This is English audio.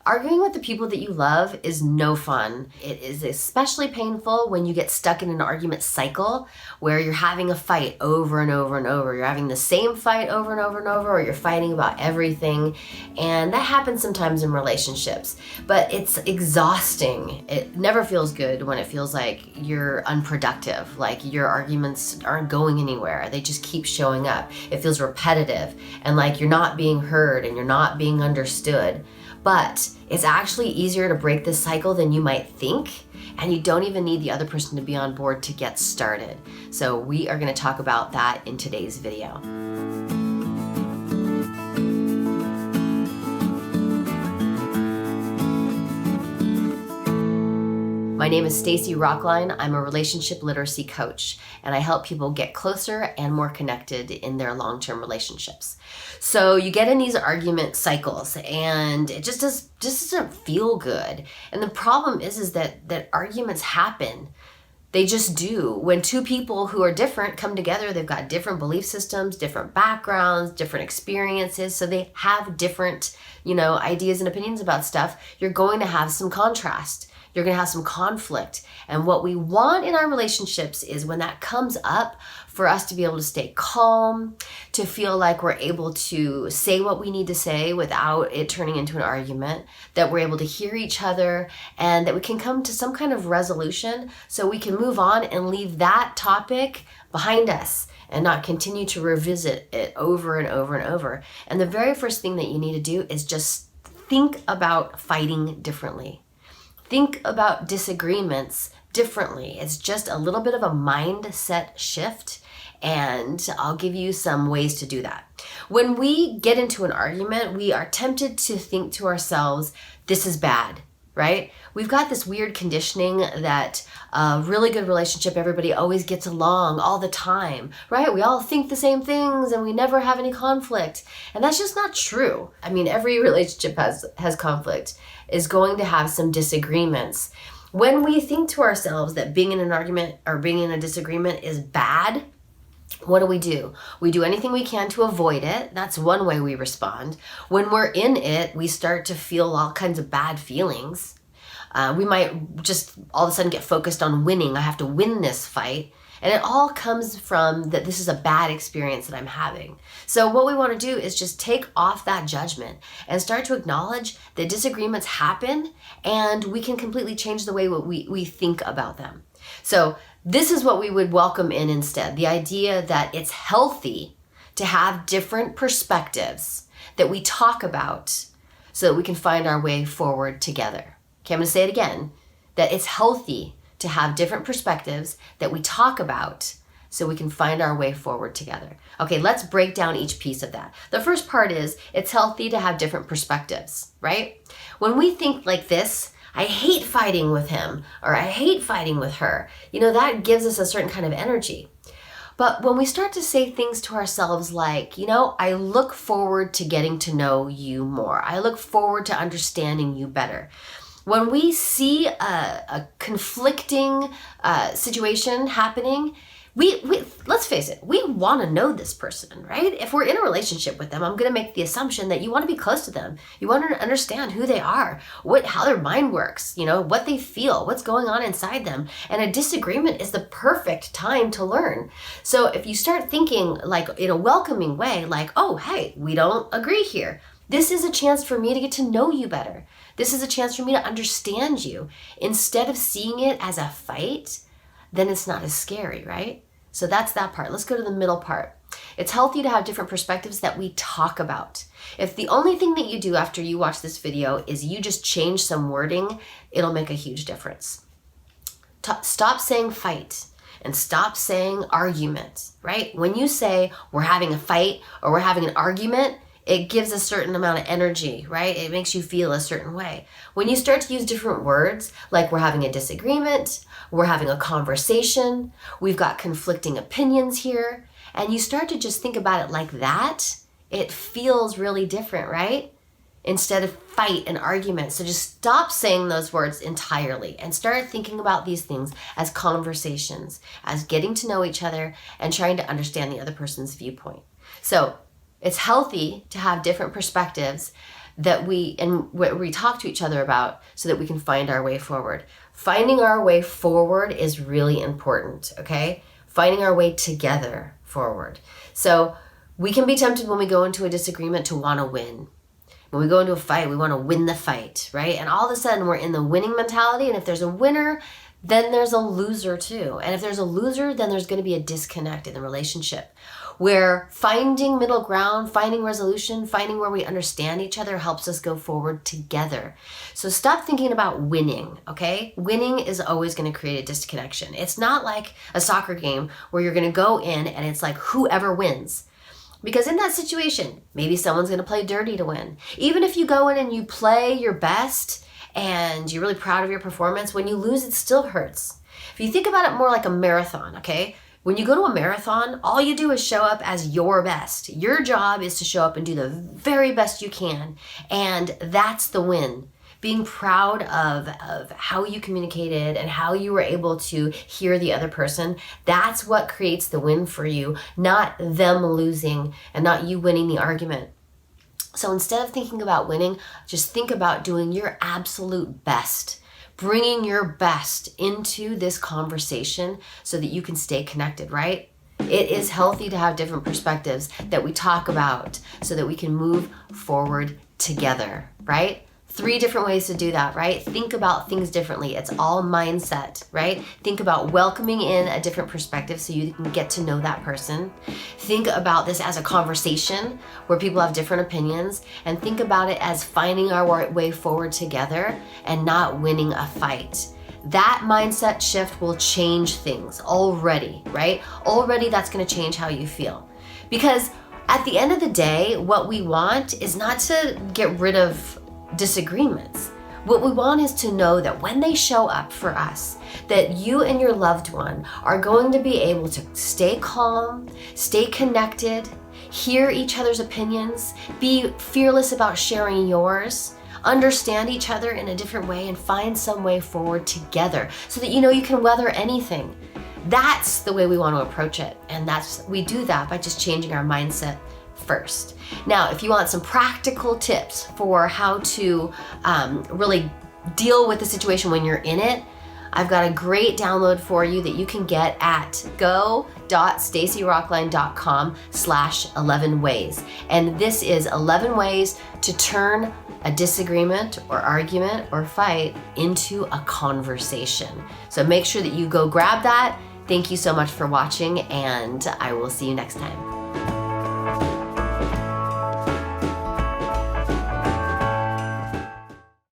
Arguing with the people that you love is no fun. It is especially painful when you get stuck in an argument cycle where you're having a fight over and over and over. You're having the same fight over and over and over, or you're fighting about everything. And that happens sometimes in relationships, but it's exhausting. It never feels good when it feels like you're unproductive, like your arguments aren't going anywhere. They just keep showing up. It feels repetitive and like you're not being heard and you're not being understood. But it's actually easier to break this cycle than you might think, and you don't even need the other person to be on board to get started. So we are going to talk about that in today's video. My name is Stacy Rocklein. I'm a relationship literacy coach, and I help people get closer and more connected in their long-term relationships. So you get in these argument cycles, and it just doesn't feel good. And the problem is that arguments happen. They just do. When two people who are different come together, they've got different belief systems, different backgrounds, different experiences, so they have different, ideas and opinions about stuff. You're going to have some contrast. You're going to have some conflict. And what we want in our relationships is when that comes up, for us to be able to stay calm, to feel like we're able to say what we need to say without it turning into an argument, that we're able to hear each other, and that we can come to some kind of resolution so we can move on and leave that topic behind us and not continue to revisit it over and over and over. And the very first thing that you need to do is just think about fighting differently. Think about disagreements differently. It's just a little bit of a mindset shift, and I'll give you some ways to do that. When we get into an argument, we are tempted to think to ourselves, this is bad, right? We've got this weird conditioning that a really good relationship, everybody always gets along all the time, right? We all think the same things and we never have any conflict. And that's just not true. I mean, every relationship has conflict, is going to have some disagreements. When we think to ourselves that being in an argument or being in a disagreement is bad, what do? We do anything we can to avoid it. That's one way we respond. When we're in it, we start to feel all kinds of bad feelings. We might just all of a sudden get focused on winning. I have to win this fight. And it all comes from that this is a bad experience that I'm having. So what we want to do is just take off that judgment and start to acknowledge that disagreements happen, and we can completely change the way we think about them. So this is what we would welcome in instead. The idea that it's healthy to have different perspectives that we talk about so that we can find our way forward together. Okay, I'm going to say it again, that it's healthy to have different perspectives that we talk about so we can find our way forward together. Okay, let's break down each piece of that. The first part is it's healthy to have different perspectives, right? When we think like this, I hate fighting with him, or I hate fighting with her, that gives us a certain kind of energy. But when we start to say things to ourselves like, I look forward to getting to know you more. I look forward to understanding you better. When we see a conflicting situation happening, we let's face it, we want to know this person, right? If we're in a relationship with them, I'm going to make the assumption that you want to be close to them. You want to understand who they are, how their mind works, what they feel, what's going on inside them. And a disagreement is the perfect time to learn. So if you start thinking like in a welcoming way, like, oh, hey, we don't agree here. This is a chance for me to get to know you better. This is a chance for me to understand you. Instead of seeing it as a fight, then it's not as scary, right? So that's that part. Let's go to the middle part. It's healthy to have different perspectives that we talk about. If the only thing that you do after you watch this video is you just change some wording, it'll make a huge difference. Stop saying fight and stop saying argument, right? When you say we're having a fight or we're having an argument, it gives a certain amount of energy, right? It makes you feel a certain way. When you start to use different words, like we're having a disagreement, we're having a conversation, we've got conflicting opinions here, and you start to just think about it like that, it feels really different, right? Instead of fight and argument. So just stop saying those words entirely and start thinking about these things as conversations, as getting to know each other and trying to understand the other person's viewpoint. So it's healthy to have different perspectives that what we talk to each other about so that we can find our way forward. Finding our way forward is really important, okay? Finding our way together forward. So we can be tempted when we go into a disagreement to want to win. When we go into a fight, we want to win the fight, right? And all of a sudden we're in the winning mentality. And if there's a winner, then there's a loser too. And if there's a loser, then there's going to be a disconnect in the relationship, where finding middle ground, finding resolution, finding where we understand each other helps us go forward together. So stop thinking about winning, okay? Winning is always going to create a disconnection. It's not like a soccer game where you're going to go in and it's like whoever wins. Because in that situation, maybe someone's going to play dirty to win. Even if you go in and you play your best and you're really proud of your performance, when you lose, it still hurts. If you think about it more like a marathon, okay? When you go to a marathon, all you do is show up as your best. Your job is to show up and do the very best you can. And that's the win. Being proud of how you communicated and how you were able to hear the other person, that's what creates the win for you, not them losing and not you winning the argument. So instead of thinking about winning, just think about doing your absolute best, bringing your best into this conversation so that you can stay connected, right? It is healthy to have different perspectives that we talk about so that we can move forward together, right? 3 different ways to do that, right? Think about things differently. It's all mindset, right? Think about welcoming in a different perspective so you can get to know that person. Think about this as a conversation where people have different opinions, and think about it as finding our way forward together and not winning a fight. That mindset shift will change things already, right? Already that's going to change how you feel. Because at the end of the day, what we want is not to get rid of disagreements. What we want is to know that when they show up for us, that you and your loved one are going to be able to stay calm, stay connected, hear each other's opinions, be fearless about sharing yours, understand each other in a different way, and find some way forward together so that you can weather anything. That's the way we want to approach it. And we do that by just changing our mindset first. Now, if you want some practical tips for how to really deal with the situation when you're in it, I've got a great download for you that you can get at go.stacyrocklein.com/11 ways. And this is 11 ways to turn a disagreement or argument or fight into a conversation. So make sure that you go grab that. Thank you so much for watching, and I will see you next time.